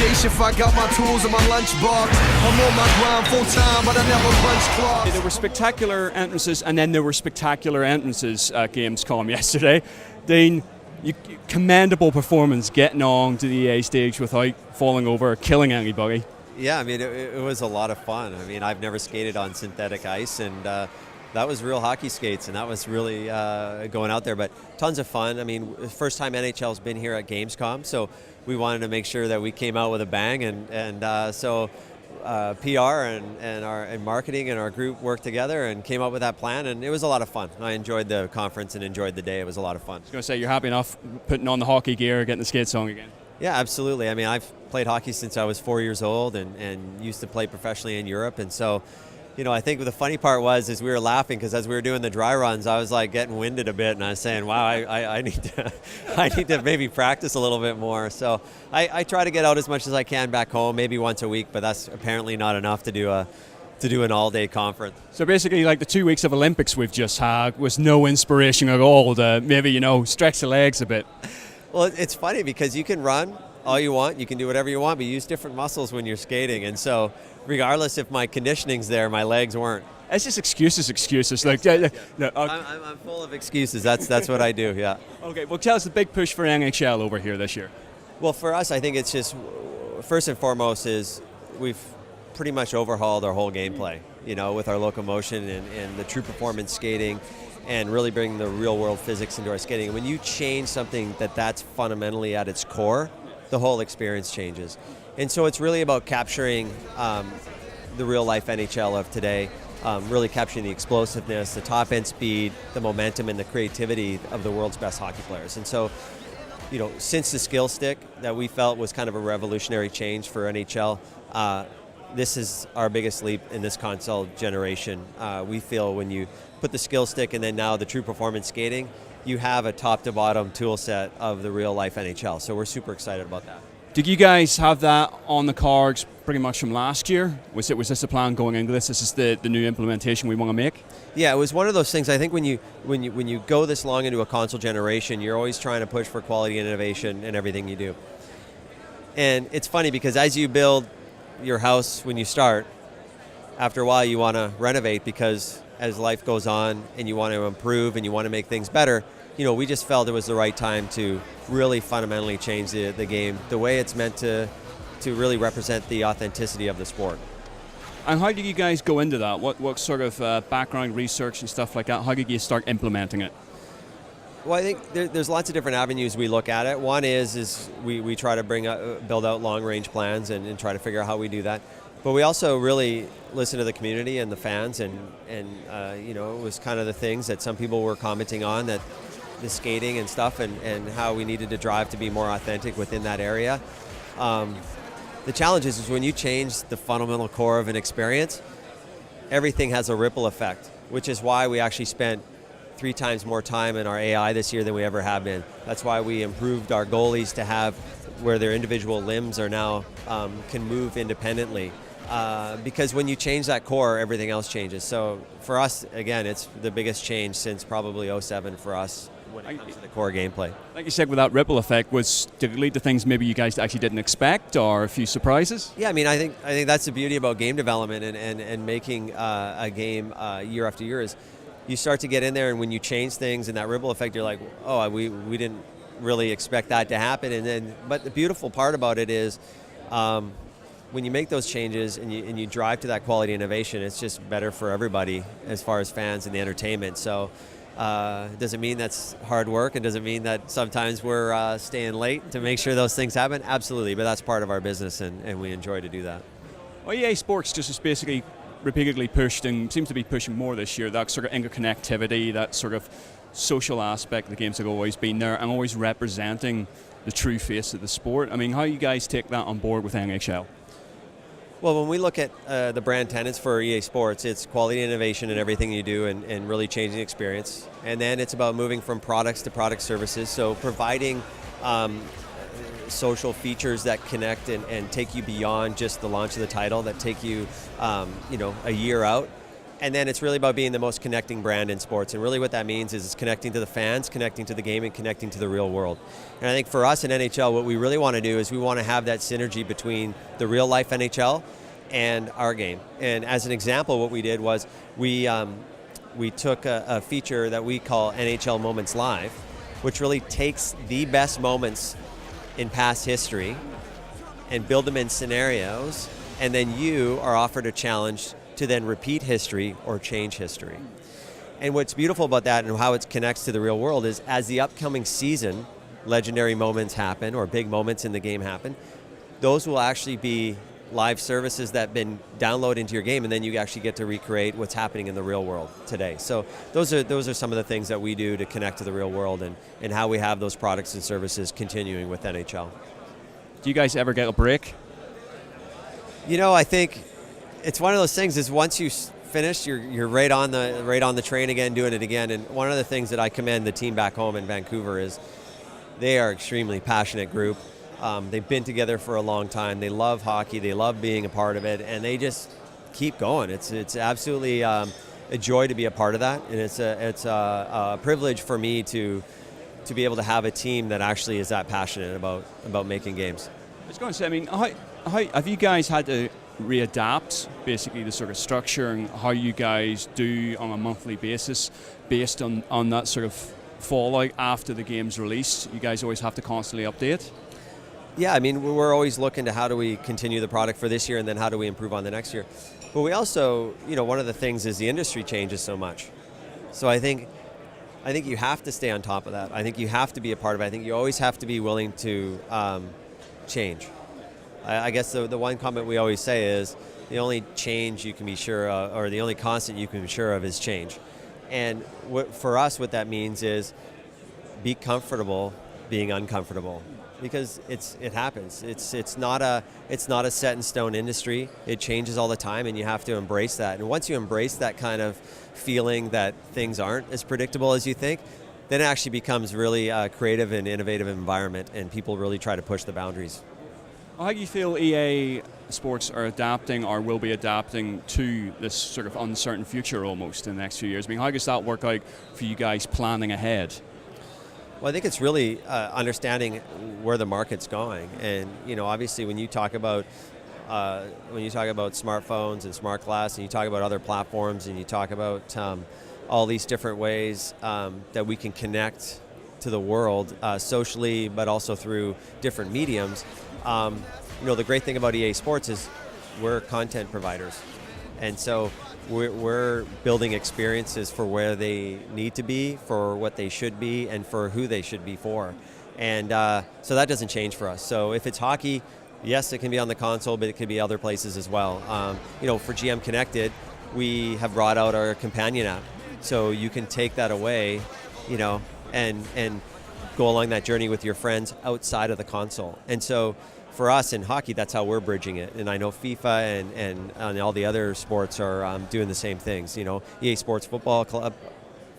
If I got my tools in my lunchbox, I'm on my grind full time, but I never punch clocks. There were spectacular entrances, and then there were spectacular entrances at Gamescom yesterday. Dean, commendable performance getting on to the EA stage without falling over or killing anybody. Yeah, I mean, it was a lot of fun. I mean, I've never skated on synthetic ice, and that was real hockey skates, and that was really going out there, but tons of fun. I mean, first time NHL's been here at Gamescom, so we wanted to make sure that we came out with a bang, and so PR and marketing and our group worked together and came up with that plan, and it was a lot of fun. I enjoyed the conference and enjoyed the day. It was a lot of fun. I was going to say, you're happy enough putting on the hockey gear, getting the skates on again? Yeah, absolutely. I mean, I've played hockey since I was 4 years old and used to play professionally in Europe, and so I think the funny part was we were laughing because as we were doing the dry runs, I was like getting winded a bit, and I was saying, "Wow, I need to maybe practice a little bit more." So I try to get out as much as I can back home, maybe once a week, but that's apparently not enough to do an all-day conference. So basically, like the 2 weeks of Olympics we've just had was no inspiration at all to maybe stretch the legs a bit. Well, it's funny because you can run all you want, you can do whatever you want, but you use different muscles when you're skating, and so regardless if my conditioning's there, my legs weren't. It's just excuses. Like, no, I'm full of excuses. That's what I do. Yeah. Okay. Well, tell us the big push for NHL over here this year. Well, for us, I think it's just first and foremost is we've pretty much overhauled our whole gameplay. With our locomotion and the true performance skating, and really bringing the real world physics into our skating. When you change something that's fundamentally at its core, the whole experience changes. And so it's really about capturing the real life NHL of today, really capturing the explosiveness, the top end speed, the momentum, and the creativity of the world's best hockey players. And so, since the skill stick that we felt was kind of a revolutionary change for NHL, this is our biggest leap in this console generation. We feel when you put the skill stick and then now the true performance skating, you have a top to bottom tool set of the real life NHL. So we're super excited about that. Did you guys have that on the cards pretty much from last year? Was this the plan going into this? This is the new implementation we want to make? Yeah, it was one of those things. I think when you go this long into a console generation, you're always trying to push for quality and innovation in everything you do. And it's funny because as you build your house when you start, after a while you want to renovate because as life goes on and you want to improve and you want to make things better, we just felt it was the right time to really fundamentally change the game, the way it's meant to really represent the authenticity of the sport. And how did you guys go into that? What sort of background research and stuff like that? How did you start implementing it? Well, I think there's lots of different avenues we look at it. One is we try to build out long-range plans and try to figure out how we do that. But we also really listen to the community and the fans, and it was kind of the things that some people were commenting on, that the skating and stuff, and how we needed to drive to be more authentic within that area. The challenge is when you change the fundamental core of an experience, everything has a ripple effect, which is why we actually spent 3 times more time in our AI this year than we ever have been. That's why we improved our goalies to have where their individual limbs are now can move independently. Because when you change that core, everything else changes. So for us, again, it's the biggest change since probably 2007 for us when it comes to the core gameplay. Like you said, with that ripple effect, did it lead to things maybe you guys actually didn't expect, or a few surprises? Yeah, I mean, I think that's the beauty about game development and making a game year after year is you start to get in there, and when you change things and that ripple effect, you're like, oh, we didn't really expect that to happen. But the beautiful part about it is when you make those changes and you drive to that quality innovation, it's just better for everybody as far as fans and the entertainment. So does it mean that's hard work, and does it mean that sometimes we're staying late to make sure those things happen? Absolutely, but that's part of our business, and we enjoy to do that. Well, EA Sports just has basically repeatedly pushed, and seems to be pushing more this year, that sort of interconnectivity, that sort of social aspect the games have always been there, and always representing the true face of the sport. I mean, how do you guys take that on board with NHL? Well, when we look at the brand tenets for EA Sports, it's quality and innovation in everything you do, and really changing the experience. And then it's about moving from products to product services, so providing social features that connect and take you beyond just the launch of the title, that take you a year out. And then it's really about being the most connecting brand in sports. And really what that means is it's connecting to the fans, connecting to the game, and connecting to the real world. And I think for us in NHL, what we really want to do is we want to have that synergy between the real life NHL and our game. And as an example, what we did was we took a feature that we call NHL Moments Live, which really takes the best moments in past history and build them in scenarios, and then you are offered a challenge to then repeat history or change history. And what's beautiful about that and how it connects to the real world is as the upcoming season, legendary moments happen or big moments in the game happen, those will actually be live services that have been downloaded into your game, and then you actually get to recreate what's happening in the real world today. So those are some of the things that we do to connect to the real world and how we have those products and services continuing with NHL. Do you guys ever get a break? I think it's one of those things is once you finish, you're right on the train again, doing it again. And one of the things that I commend the team back home in Vancouver is they are an extremely passionate group. They've been together for a long time. They love hockey. They love being a part of it, and they just keep going. It's absolutely a joy to be a part of that, and it's a privilege for me to be able to have a team that actually is that passionate about making games. I was going to say, I mean, how have you guys had to readapt basically the sort of structure and how you guys do on a monthly basis based on that sort of fallout after the game's released? You guys always have to constantly update? Yeah, I mean, we're always looking to how do we continue the product for this year and then how do we improve on the next year. But we also, one of the things is the industry changes so much. So I think you have to stay on top of that. I think you have to be a part of it. I think you always have to be willing to change. I guess the one comment we always say is the only change you can be sure of, or the only constant you can be sure of is change. And for us, what that means is be comfortable being uncomfortable, because it happens. It's not a set in stone industry. It changes all the time, and you have to embrace that. And once you embrace that kind of feeling that things aren't as predictable as you think, then it actually becomes really a creative and innovative environment, and people really try to push the boundaries. How do you feel EA Sports are adapting or will be adapting to this sort of uncertain future almost in the next few years? I mean, how does that work out for you guys planning ahead? Well, I think it's really understanding where the market's going, and obviously when you talk about smartphones and smart glass, and you talk about other platforms, and you talk about all these different ways that we can connect to the world socially, but also through different mediums. The great thing about EA Sports is we're content providers, and so we're building experiences for where they need to be, for what they should be, and for who they should be for. And so that doesn't change for us. So if it's hockey, yes, it can be on the console, but it could be other places as well. For GM Connected, we have brought out our companion app, so you can take that away, and go along that journey with your friends outside of the console. And so for us in hockey, that's how we're bridging it. And I know FIFA and all the other sports are doing the same things. EA Sports Football Club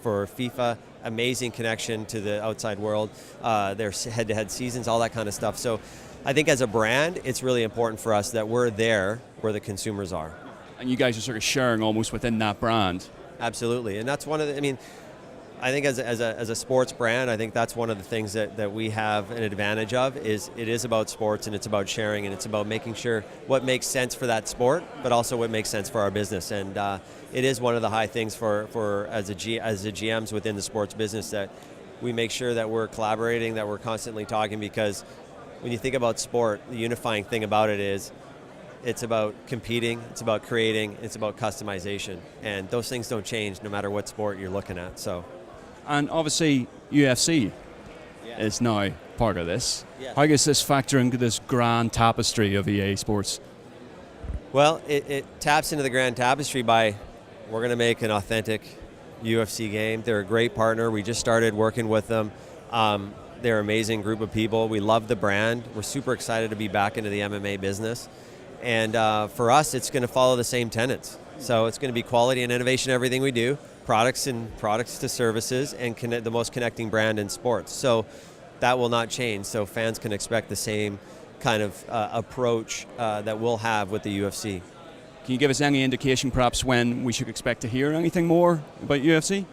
for FIFA, amazing connection to the outside world, their head-to-head seasons, all that kind of stuff. So I think as a brand, it's really important for us that we're there where the consumers are. And you guys are sort of sharing almost within that brand. Absolutely. And that's one of the, I think as a sports brand, I think that's one of the things that we have an advantage of, is it is about sports, and it's about sharing, and it's about making sure what makes sense for that sport, but also what makes sense for our business. And it is one of the high things for as the GMs within the sports business, that we make sure that we're collaborating, that we're constantly talking, because when you think about sport, the unifying thing about it is it's about competing, it's about creating, it's about customization. And those things don't change no matter what sport you're looking at. And obviously, UFC is now part of this. Yes. How does this factor into this grand tapestry of EA Sports? Well, it taps into the grand tapestry by, we're going to make an authentic UFC game. They're a great partner. We just started working with them. They're an amazing group of people. We love the brand. We're super excited to be back into the MMA business. And for us, it's going to follow the same tenets. So it's going to be quality and innovation in everything we do. Products to services, and the most connecting brand in sports. So that will not change. So fans can expect the same kind of approach that we'll have with the UFC. Can you give us any indication perhaps when we should expect to hear anything more about UFC?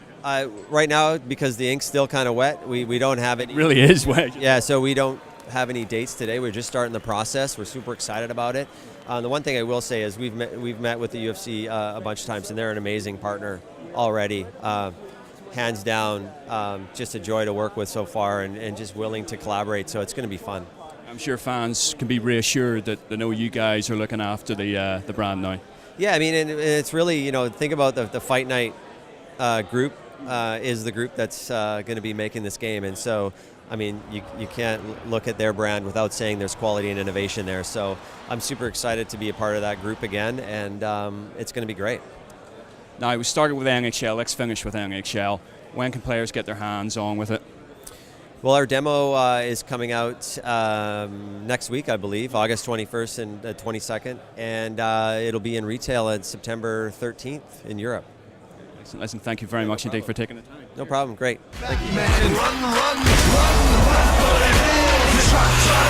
Right now, because the ink's still kind of wet, we don't have it. It really is wet. Yeah, so we don't have any dates today. We're just starting the process. We're super excited about it. The one thing I will say is we've met with the UFC a bunch of times, and they're an amazing partner already. Hands down, just a joy to work with so far, and just willing to collaborate. So it's going to be fun. I'm sure fans can be reassured that they know you guys are looking after the brand now. Yeah, I mean, and it's really, think about the Fight Night group is the group that's going to be making this game, and so. I mean, you can't look at their brand without saying there's quality and innovation there. So I'm super excited to be a part of that group again, and it's going to be great. Now, we started with NHL. Let's finish with NHL. When can players get their hands on with it? Well, our demo is coming out next week, I believe, August 21st and 22nd, and it'll be in retail on September 13th in Europe. Listen, thank you very much indeed for taking the time. No problem. Great. Thank you. Run, run, run, run, run, run, run, run, run, run, run, run, run,